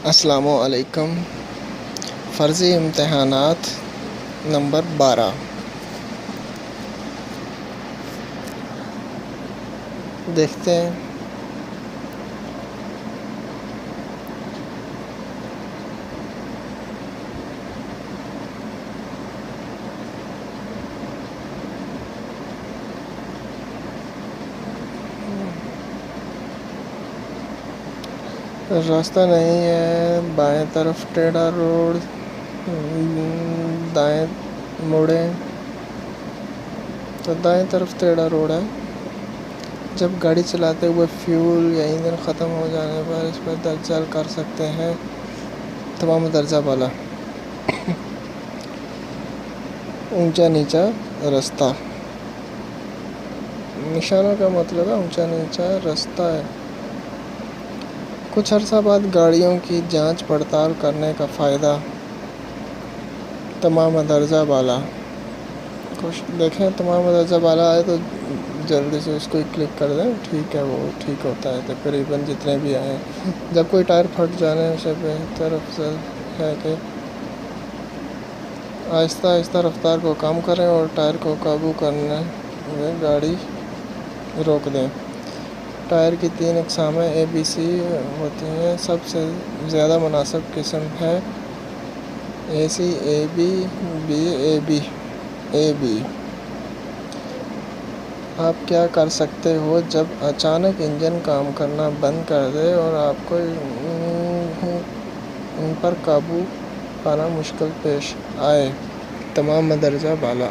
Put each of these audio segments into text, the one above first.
السلام علیکم۔ فرضی امتحانات نمبر 12 دیکھتے ہیں۔ راستہ نہیں ہے، بائیں طرف ٹیڑھا روڈ، دائیں مڑیں تو دائیں طرف ٹیڑھا روڈ ہے۔ جب گاڑی چلاتے ہوئے فیول یا ایندھن ختم ہو جانے پر اس پر درج ذیل کر سکتے ہیں۔ تمام درجہ بالا۔ اونچا نیچا رستہ، نشانہ کا مطلب ہے اونچا نیچا رستہ ہے۔ کچھ عرصہ بعد گاڑیوں کی جانچ پڑتال کرنے کا فائدہ۔ تمام درجہ بالا۔ دیکھیں تمام درجہ بالا آئے تو جلدی سے اس کو کلک کر دیں، ٹھیک ہے، وہ ٹھیک ہوتا ہے تقریباً جتنے بھی آئیں۔ جب کوئی ٹائر پھٹ جانے سے بہتر افضل ہے کہ آہستہ آہستہ رفتار کو کم کریں اور ٹائر کو قابو کرنے میں گاڑی روک دیں۔ ٹائر کی 3 اقسام اے بی سی ہوتی ہیں۔ سب سے زیادہ مناسب قسم ہے اے سی، اے بی، اے بی۔ آپ کیا کر سکتے ہو جب اچانک انجن کام کرنا بند کر دے اور آپ کو ان پر قابو پانا مشکل پیش آئے؟ تمام درجہ بالا۔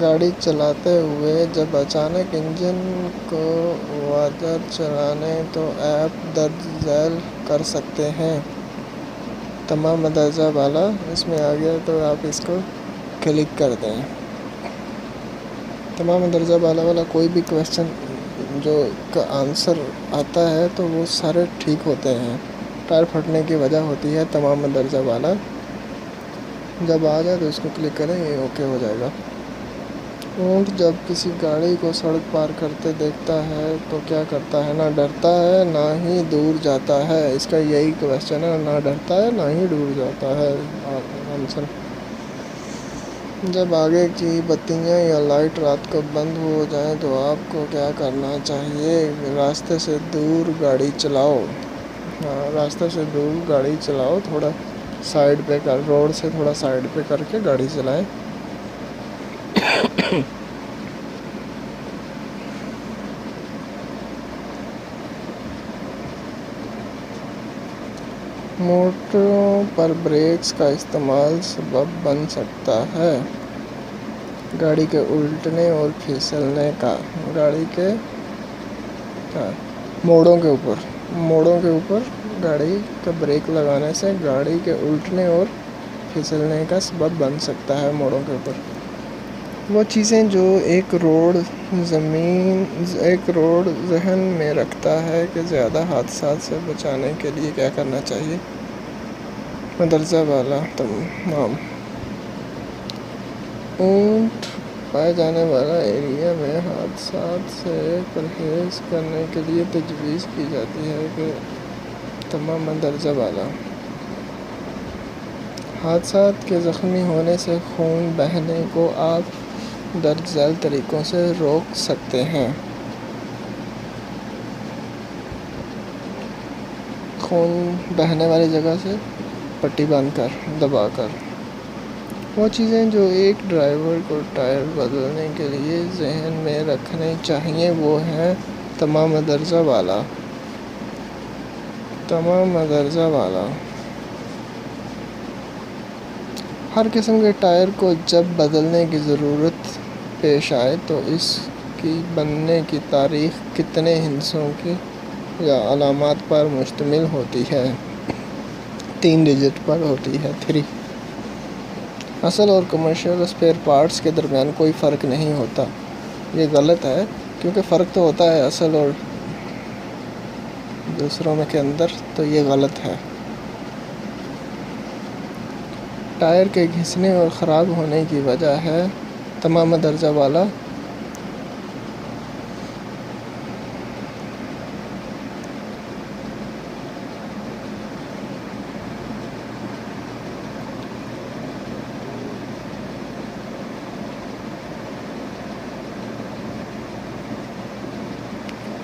گاڑی چلاتے ہوئے جب اچانک انجن کو وادار چلانے تو ایپ درج ذیل کر سکتے ہیں۔ تمام درجہ بالا۔ اس میں آ گیا تو آپ اس کو کلک کر دیں۔ تمام درجہ بالا والا کوئی بھی کویسچن جو کا آنسر آتا ہے تو وہ سارے ٹھیک ہوتے ہیں۔ ٹائر پھٹنے کی وجہ ہوتی ہے تمام درجہ بالا۔ جب آ جائے تو اس کو کلک کریں، یہ اوکے ہو جائے گا۔ اونٹ جب کسی گاڑی کو سڑک پار کرتے دیکھتا ہے تو کیا کرتا ہے؟ نہ ڈرتا ہے نہ ہی دور جاتا ہے۔ اس کا یہی کویسچن ہے، نہ ڈرتا ہے نہ ہی دور جاتا ہے آنسر۔ جب آگے کی بتیاں یا لائٹ رات کو بند ہو جائیں تو آپ کو کیا کرنا چاہیے؟ راستے سے دور گاڑی چلاؤ۔ راستے سے دور گاڑی چلاؤ، تھوڑا سائڈ پہ روڈ سے تھوڑا سائڈ پہ کر کے گاڑی چلائیں۔ موٹروں پر بریکس کا استعمال سبب بن سکتا ہے گاڑی کے الٹنے اور پھسلنے کا۔ گاڑی کے موڑوں کے اوپر گاڑی کا بریک لگانے سے گاڑی کے الٹنے اور پھسلنے کا سبب بن سکتا ہے۔ موڑوں کے اوپر وہ چیزیں جو ایک روڈ ذہن میں رکھتا ہے کہ زیادہ حادثات سے بچنے کے لیے کیا کرنا چاہیے؟ درجہ بالا۔ تمام اونٹ پائے جانے والا ایریا میں حادثات سے پرہیز کرنے کے لیے تجویز کی جاتی ہے کہ تمام درجہ بالا۔ حادثات کے زخمی ہونے سے خون بہنے کو آپ درج ذیل طریقوں سے روک سکتے ہیں۔ خون بہنے والی جگہ سے پٹی باندھ کر، دبا کر۔ وہ چیزیں جو ایک ڈرائیور کو ٹائر بدلنے کے لیے ذہن میں رکھنی چاہیے وہ ہیں تمام درجہ بالا۔ تمام درجہ بالا۔ ہر قسم کے ٹائر کو جب بدلنے کی ضرورت پیش آئے تو اس کی بننے کی تاریخ کتنے ہندسوں کی یا علامات پر مشتمل ہوتی ہے؟ 3 ڈجٹ پر ہوتی ہے، 3۔ اصل اور کمرشل اسپیئر پارٹس کے درمیان کوئی فرق نہیں ہوتا۔ یہ غلط ہے کیونکہ فرق تو ہوتا ہے اصل اور دوسروں میں کے اندر، تو یہ غلط ہے۔ ٹائر کے گھسنے اور خراب ہونے کی وجہ ہے تمام درجہ بالا۔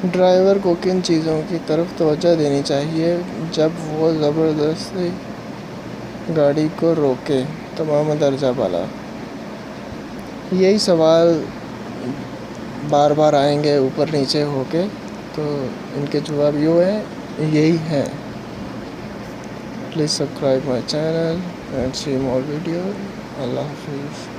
ڈرائیور کو کن چیزوں کی طرف توجہ دینی چاہیے جب وہ زبردستی گاڑی کو روکے؟ تمام درجہ بالا۔ یہی سوال بار بار آئیں گے اوپر نیچے ہو کے، تو ان کے جواب یہی ہیں۔ Please subscribe my channel and see more video. اللہ حافظ۔